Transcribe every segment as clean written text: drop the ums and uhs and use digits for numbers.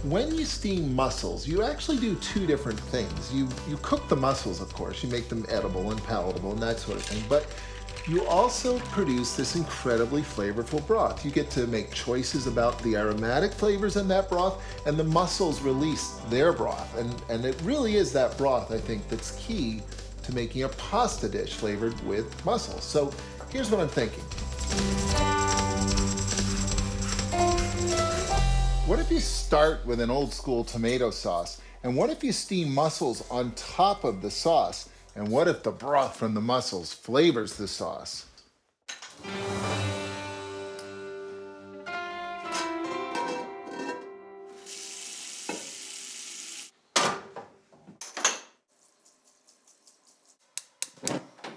When you steam mussels, you actually do two different things. You cook the mussels, of course, you make them edible and palatable and that sort of thing, but you also produce this incredibly flavorful broth. You get to make choices about the aromatic flavors in that broth, and the mussels release their broth. And it really is that broth, I think, that's key to making a pasta dish flavored with mussels. So here's what I'm thinking. What if you start with an old school tomato sauce? And what if you steam mussels on top of the sauce? And what if the broth from the mussels flavors the sauce?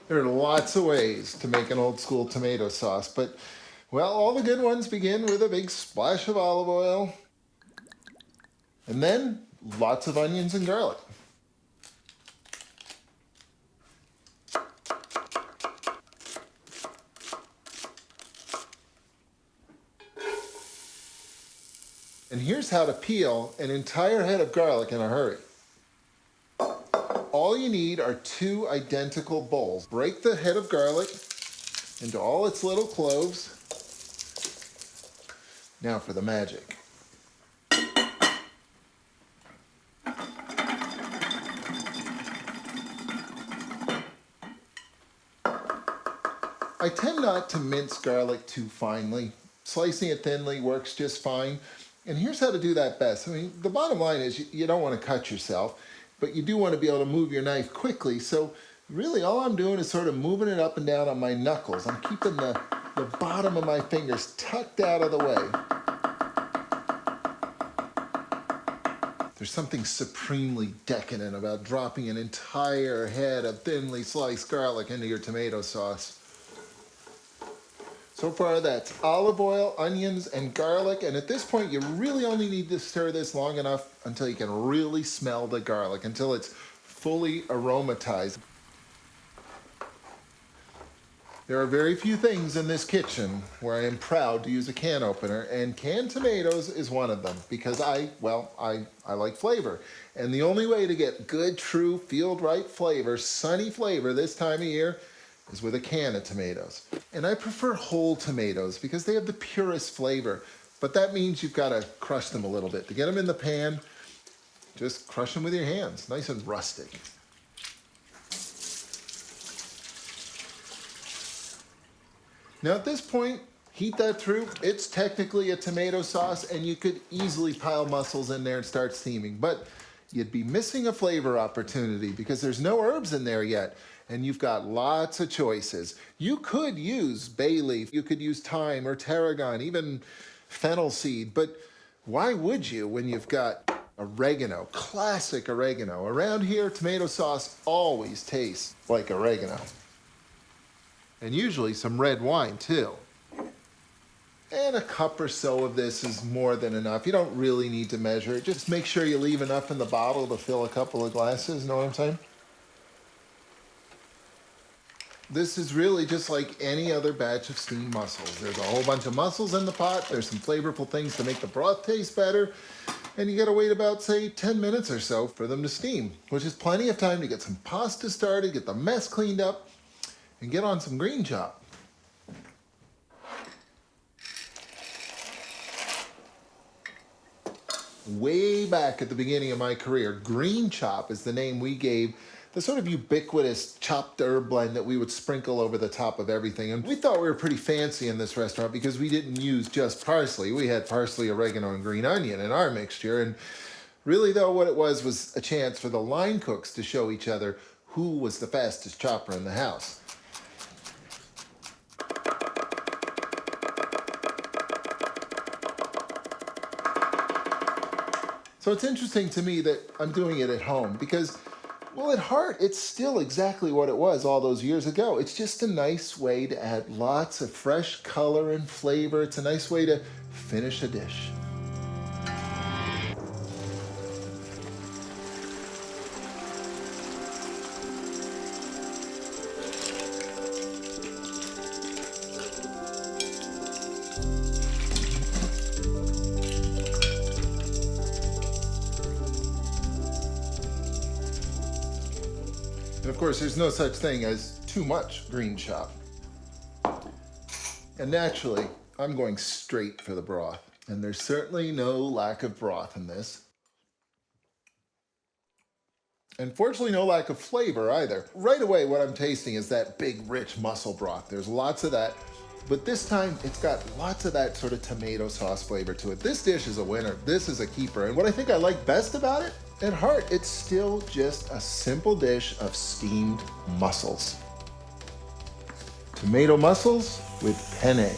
There are lots of ways to make an old school tomato sauce, but well, all the good ones begin with a big splash of olive oil, and then lots of onions and garlic. And here's how to peel an entire head of garlic in a hurry. All you need are two identical bowls. Break the head of garlic into all its little cloves. Now for the magic. I tend not to mince garlic too finely. Slicing it thinly works just fine. And here's how to do that best. I mean, the bottom line is you don't want to cut yourself, but you do want to be able to move your knife quickly. So really all I'm doing is sort of moving it up and down on my knuckles. I'm keeping the bottom of my fingers tucked out of the way. There's something supremely decadent about dropping an entire head of thinly sliced garlic into your tomato sauce. So far that's olive oil, onions, and garlic, and at this point you really only need to stir this long enough until you can really smell the garlic, until it's fully aromatized. There are very few things in this kitchen where I am proud to use a can opener, and canned tomatoes is one of them, because I like flavor. And the only way to get good, true, field-right flavor, sunny flavor this time of year is with a can of tomatoes. And I prefer whole tomatoes because they have the purest flavor, but that means you've got to crush them a little bit. To get them in the pan, just crush them with your hands, nice and rustic. Now at this point, heat that through. It's technically a tomato sauce, and you could easily pile mussels in there and start steaming, but you'd be missing a flavor opportunity because there's no herbs in there yet. And you've got lots of choices. You could use bay leaf, you could use thyme or tarragon, even fennel seed, but why would you when you've got oregano, classic oregano? Around here, tomato sauce always tastes like oregano. And usually some red wine too. And a cup or so of this is more than enough. You don't really need to measure it. Just make sure you leave enough in the bottle to fill a couple of glasses, know what I'm saying? This is really just like any other batch of steamed mussels. There's a whole bunch of mussels in the pot. There's some flavorful things to make the broth taste better. And you gotta wait about, say, 10 minutes or so for them to steam, which is plenty of time to get some pasta started, get the mess cleaned up, and get on some green chop. Way back at the beginning of my career, green chop is the name we gave the sort of ubiquitous chopped herb blend that we would sprinkle over the top of everything. And we thought we were pretty fancy in this restaurant because we didn't use just parsley. We had parsley, oregano, and green onion in our mixture. And really, though, what it was a chance for the line cooks to show each other who was the fastest chopper in the house. So it's interesting to me that I'm doing it at home because, well, at heart, it's still exactly what it was all those years ago. It's just a nice way to add lots of fresh color and flavor. It's a nice way to finish a dish. And of course, there's no such thing as too much green chop. And naturally, I'm going straight for the broth. And there's certainly no lack of broth in this. And fortunately, no lack of flavor either. Right away, what I'm tasting is that big, rich mussel broth. There's lots of that, but this time it's got lots of that sort of tomato sauce flavor to it. This dish is a winner. This is a keeper. And what I think I like best about it, at heart, it's still just a simple dish of steamed mussels. Tomato mussels with penne.